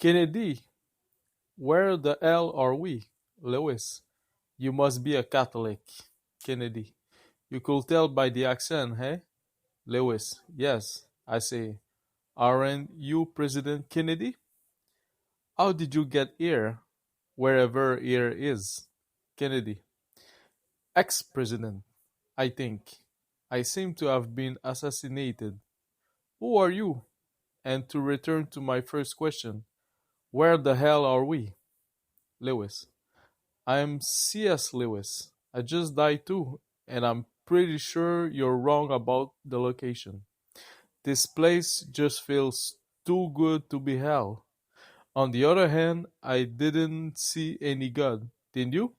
Kennedy, where the hell are we? Lewis, you must be a Catholic. Kennedy, you could tell by the accent, eh? Lewis, yes, I say. Aren't you President Kennedy? How did you get here? Wherever here is. Kennedy, ex-president, I think. I seem to have been assassinated. Who are you? And to return to my first question, where the hell are we? Lewis, I'm C.S. Lewis. I just died too, and I'm pretty sure you're wrong about the location. This place just feels too good to be hell. On the other hand, I didn't see any God. Did you?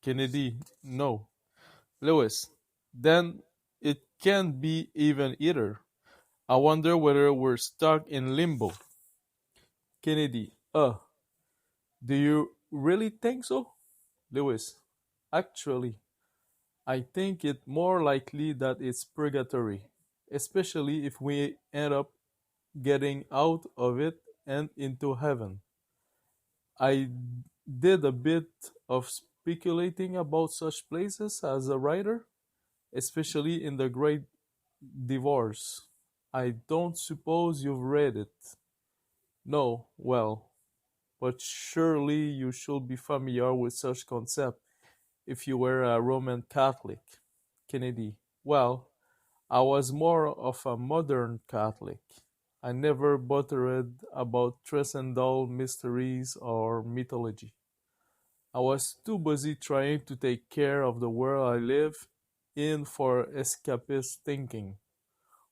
Kennedy, no. Lewis, then it can't be even either. I wonder whether we're stuck in limbo. Kennedy, do you really think so? Lewis, actually, I think it more likely that it's purgatory, especially if we end up getting out of it and into heaven. I did a bit of speculating about such places as a writer, especially in The Great Divorce. I don't suppose you've read it. No, well, but surely you should be familiar with such concept if you were a Roman Catholic. Kennedy, well, I was more of a modern Catholic. I never bothered about transcendental mysteries or mythology. I was too busy trying to take care of the world I live in for escapist thinking.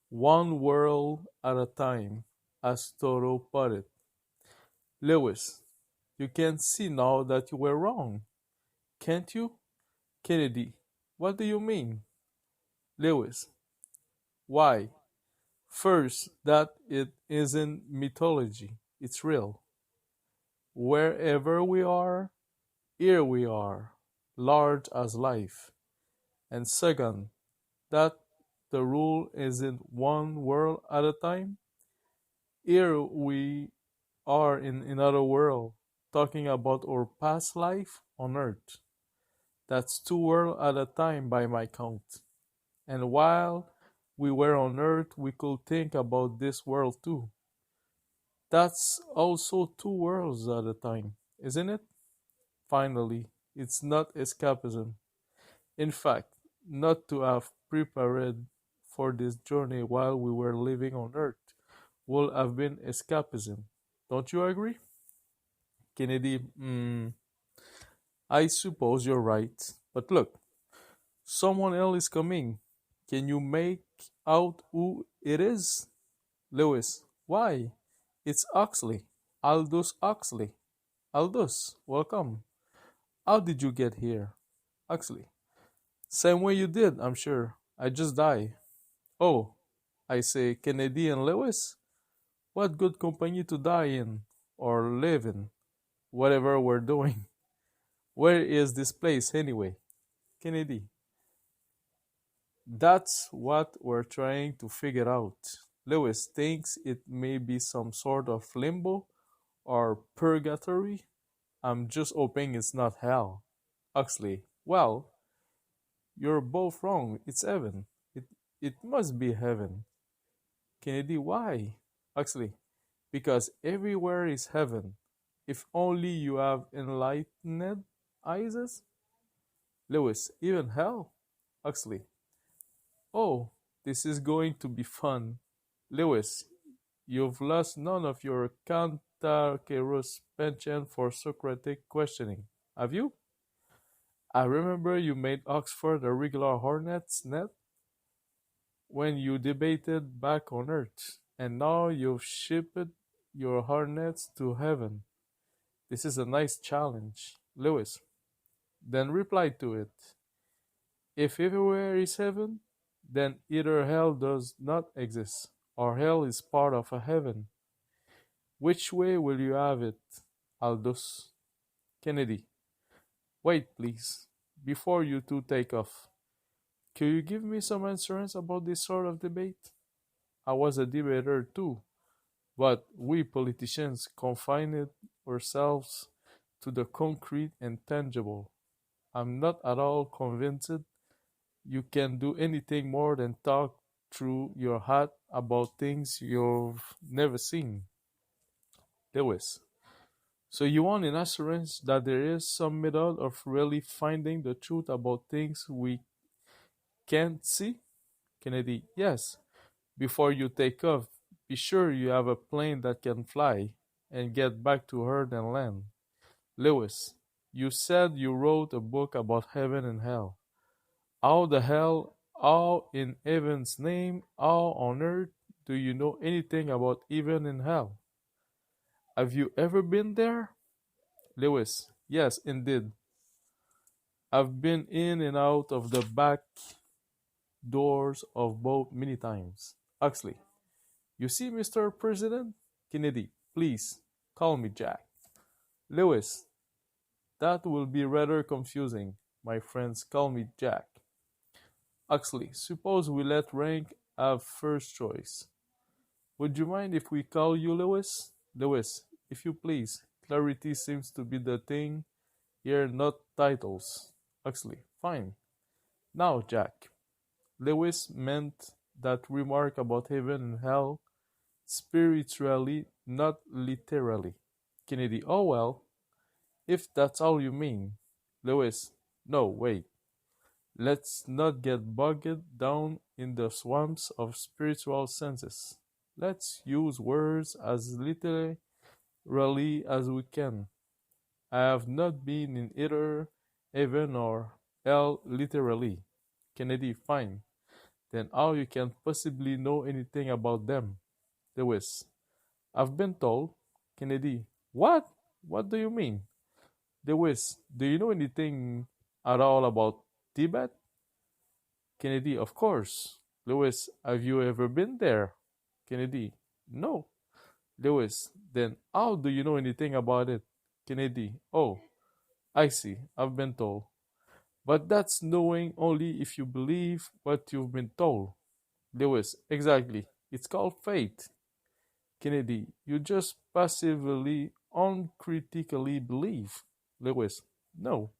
One world at a time, as Thoreau put it. Lewis, you can see now that you were wrong, can't you? Kennedy, what do you mean? Lewis, why? First, that it isn't mythology, it's real. Wherever we are, here we are, large as life. And second, that the rule isn't one world at a time. Here we are in another world, talking about our past life on Earth. That's two worlds at a time by my count. And while we were on Earth, we could think about this world too. That's also two worlds at a time, isn't it? Finally, it's not escapism. In fact, not to have prepared for this journey while we were living on Earth would have been escapism. Don't you agree? Kennedy, I suppose you're right. But look, someone else is coming. Can you make out who it is? Lewis, why? It's Huxley. Aldous Huxley. Aldous, welcome. How did you get here? Huxley. Same way you did, I'm sure. I just died. Oh, I say, Kennedy and Lewis? What good company to die in, or live in, whatever we're doing. Where is this place anyway? Kennedy. That's what we're trying to figure out. Lewis thinks it may be some sort of limbo or purgatory. I'm just hoping it's not hell. Huxley. Well, you're both wrong. It's heaven. It must be heaven. Kennedy. Why? Huxley. Because everywhere is heaven. If only you have enlightened eyes. Lewis. Even hell? Huxley. Oh, this is going to be fun. Lewis, you've lost none of your cantankerous penchant for Socratic questioning, have you? I remember you made Oxford a regular hornet's net when you debated back on Earth, and now you've shipped your hornets to heaven. This is a nice challenge. Lewis, then reply to it. If everywhere is heaven, then either hell does not exist, or hell is part of a heaven. Which way will you have it, Aldous? Kennedy. Wait, please, before you two take off. Can you give me some assurance about this sort of debate? I was a debater too, But we politicians confine it ourselves to the concrete and tangible. I'm not at all convinced you can do anything more than talk through your hat about things you've never seen. Lewis. So you want an assurance that there is some method of really finding the truth about things we can't see? Kennedy. Yes. Before you take off, be sure you have a plane that can fly and get back to Earth and land. Lewis. You said you wrote a book about heaven and hell. How the hell, how in heaven's name, how on earth do you know anything about heaven and hell? Have you ever been there? Lewis. Yes, indeed. I've been in and out of the back doors of both many times. Huxley. You see, Mr. President? Kennedy. Please, call me Jack. Lewis. That will be rather confusing. My friends call me Jack. Huxley. Suppose we let rank have first choice. Would you mind if we call you Lewis? Lewis. If you please. Clarity seems to be the thing here, not titles. Huxley. Fine. Now, Jack. Lewis meant that remark about heaven and hell spiritually, not literally. Kennedy. Oh well, if that's all you mean. Lewis. No, wait. Let's not get bogged down in the swamps of spiritual senses. Let's use words as literally as we can. I have not been in either heaven or hell literally. Kennedy. Fine. Then how you can possibly know anything about them? Lewis. I've been told. Kennedy. What? What do you mean? Lewis. Do you know anything at all about Tibet? Kennedy. Of course. Lewis. Have you ever been there? Kennedy. No. Lewis. Then how do you know anything about it? Kennedy. Oh, I see. I've been told. But that's knowing only if you believe what you've been told. Lewis. Exactly. It's called faith. Kennedy. You just passively, uncritically believe. Lewis. No.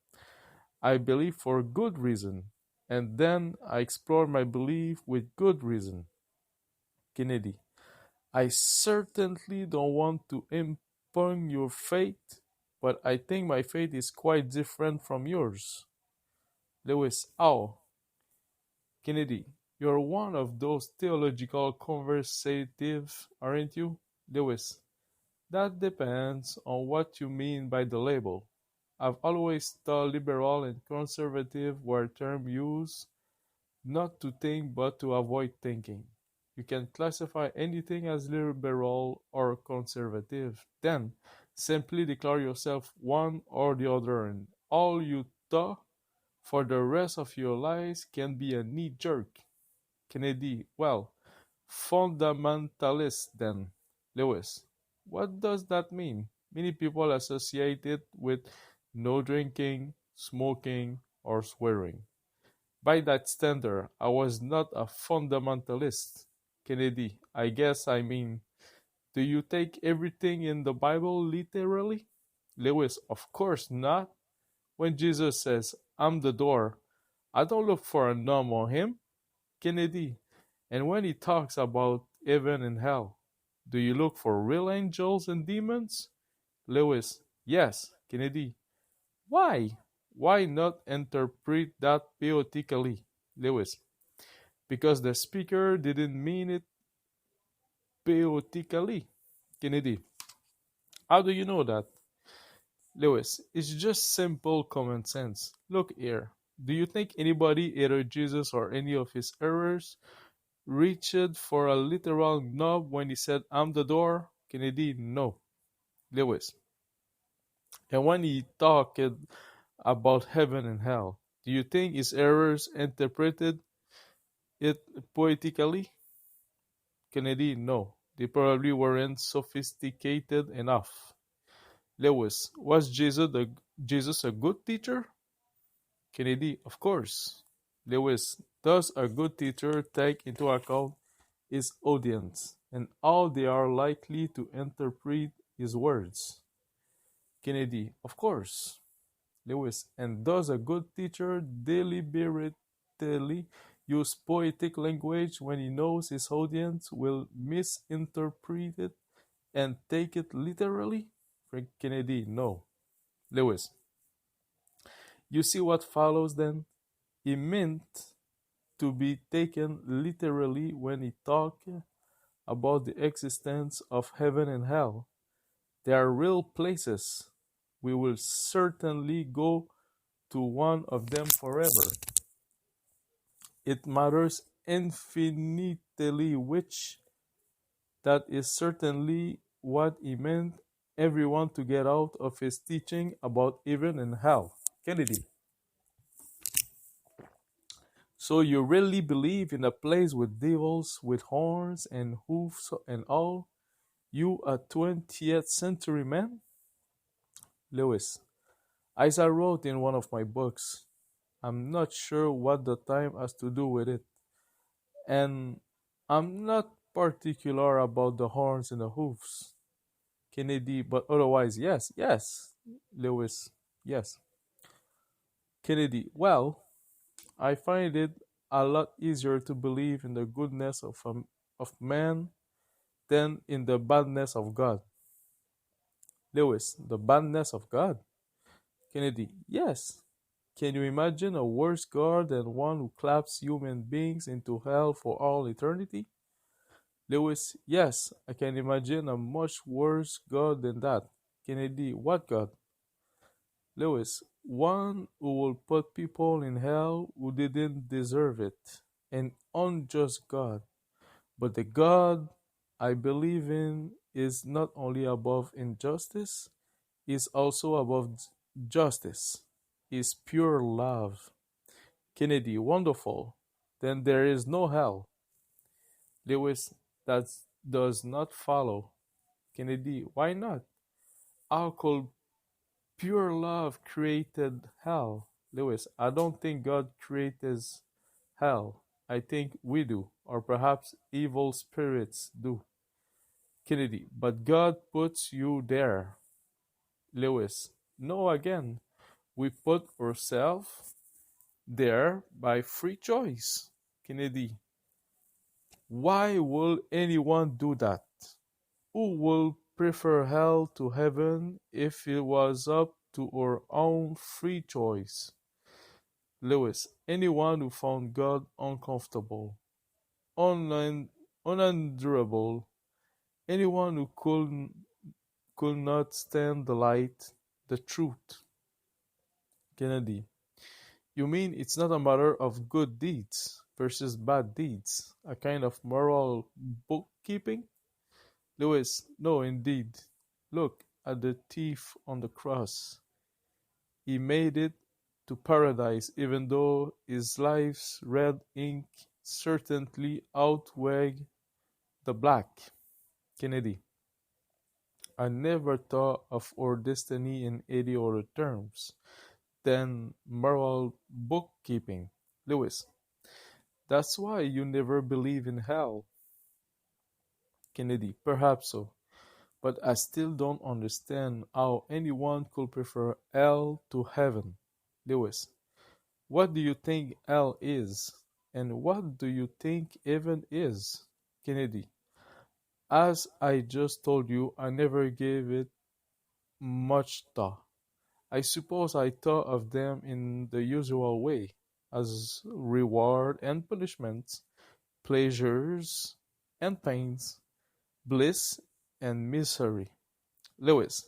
I believe for good reason. And then I explore my belief with good reason. Kennedy. I certainly don't want to impugn your faith, but I think my faith is quite different from yours. Lewis. How? Kennedy. You're one of those theological conversatives, aren't you? Lewis. That depends on what you mean by the label. I've always thought liberal and conservative were terms used not to think but to avoid thinking. You can classify anything as liberal or conservative, then simply declare yourself one or the other, and all you thought for the rest of your lives can be a knee jerk. Kennedy. Well, fundamentalist then. Lewis. What does that mean? Many people associate it with no drinking, smoking, or swearing. By that standard, I was not a fundamentalist. Kennedy. I guess I mean, do you take everything in the Bible literally? Lewis. Of course not. When Jesus says, I'm the door, I don't look for a numb on him. Kennedy. And when he talks about heaven and hell, do you look for real angels and demons? Lewis. Yes. Kennedy. Why? Why not interpret that poetically? Lewis. Because the speaker didn't mean it poetically. Kennedy. How do you know that? Lewis. It's just simple common sense. Look here. Do you think anybody, either Jesus or any of his errors, reached for a literal knob when he said, I'm the door? Kennedy. No. Lewis. And when he talked about heaven and hell, do you think his errors interpreted it poetically? Kennedy. No. They probably weren't sophisticated enough. Lewis. Was Jesus a good teacher? Kennedy. Of course. Lewis. Does a good teacher take into account his audience and how they are likely to interpret his words. Kennedy, of course. Lewis, and does a good teacher deliberately use poetic language when he knows his audience will misinterpret it and take it literally? Frank Kennedy, no. Lewis, you see what follows then? He meant to be taken literally when he talked about the existence of heaven and hell. They are real places. We will certainly go to one of them forever. It matters infinitely which. That is certainly what he meant everyone to get out of his teaching about heaven and hell. Kennedy. So you really believe in a place with devils with horns and hoofs and all? You a 20th century man? Lewis. As I wrote in one of my books, I'm not sure what the time has to do with it. And I'm not particular about the horns and the hoofs. Kennedy, but otherwise, yes, yes. Lewis, yes. Kennedy, well, I find it a lot easier to believe in the goodness of man than in the badness of God. Lewis, the badness of God. Kennedy, yes. Can you imagine a worse God than one who claps human beings into hell for all eternity? Lewis, yes, I can imagine a much worse God than that. Kennedy, what God? Lewis, one who will put people in hell who didn't deserve it. An unjust God. But the God I believe in is not only above injustice, is also above justice, is pure love. Kennedy, wonderful. Then there is no hell. Lewis, that does not follow. Kennedy, why not? How could pure love created hell? Lewis, I don't think God created hell. I think we do, or perhaps evil spirits do. Kennedy, but God puts you there. Lewis, no, again, we put ourselves there by free choice. Kennedy, why will anyone do that? Who will prefer hell to heaven if it was up to our own free choice? Lewis, anyone who found God uncomfortable, unendurable, anyone who could not stand the light, the truth. Kennedy, you mean it's not a matter of good deeds versus bad deeds, a kind of moral bookkeeping? Lewis, no, indeed. Look at the thief on the cross. He made it to paradise even though his life's red ink certainly outweighed the black. Kennedy, I never thought of our destiny in any other terms than moral bookkeeping. Lewis, that's why you never believe in hell. Kennedy, perhaps so. But I still don't understand how anyone could prefer hell to heaven. Lewis, what do you think hell is? And what do you think heaven is? Kennedy, as I just told you, I never gave it much thought. I suppose I thought of them in the usual way, as reward and punishments, pleasures and pains, bliss and misery. Lewis,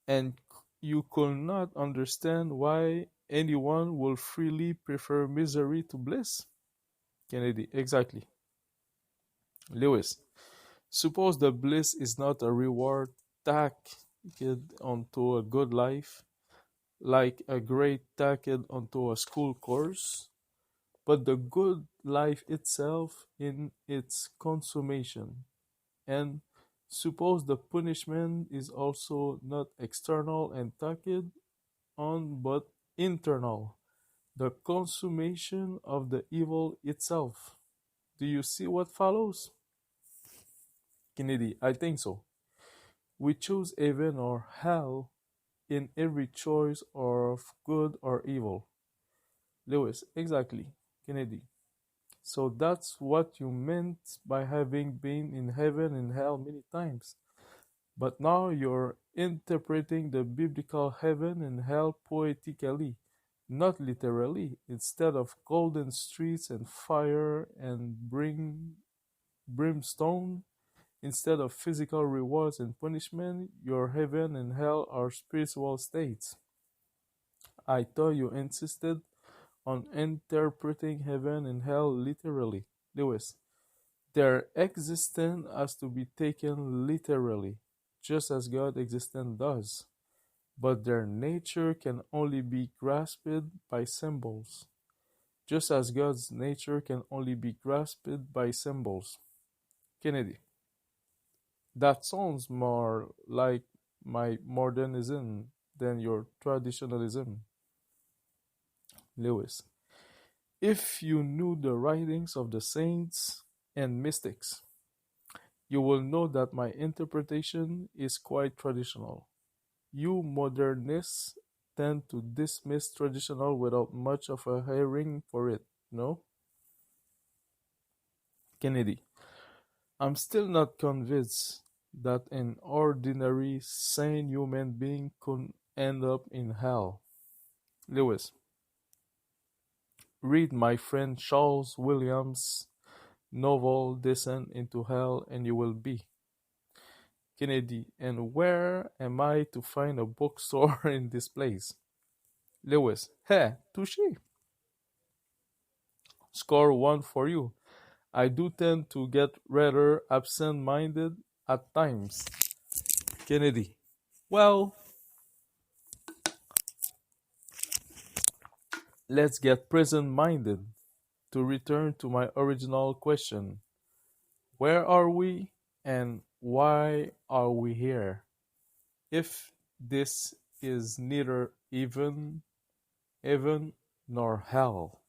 and you could not understand why anyone would freely prefer misery to bliss? Kennedy, exactly. Lewis, suppose the bliss is not a reward tacked onto a good life, like a grade tacked onto a school course, but the good life itself in its consummation. And suppose the punishment is also not external and tacked on but internal, the consummation of the evil itself. Do you see what follows? Kennedy, I think so. We choose heaven or hell in every choice of good or evil. Lewis, exactly. Kennedy. So that's what you meant by having been in heaven and hell many times. But now you're interpreting the biblical heaven and hell poetically, not literally. Instead of golden streets and fire and brimstone, instead of physical rewards and punishment, your heaven and hell are spiritual states. I thought you insisted on interpreting heaven and hell literally. Lewis, their existence has to be taken literally, just as God's existence does. But their nature can only be grasped by symbols, just as God's nature can only be grasped by symbols. Kennedy, that sounds more like my modernism than your traditionalism. Lewis, if you knew the writings of the saints and mystics, you will know that my interpretation is quite traditional. You modernists tend to dismiss traditional without much of a hearing for it, no? Kennedy, I'm still not convinced that an ordinary, sane human being could end up in hell. Lewis, read my friend Charles Williams' novel Descent into Hell and you will be. Kennedy, and where am I to find a bookstore in this place? Lewis, hey, touche. Score one for you. I do tend to get rather absent minded at times. Kennedy, well, let's get present minded. To return to my original question, where are we and why are we here? If this is neither even heaven nor hell.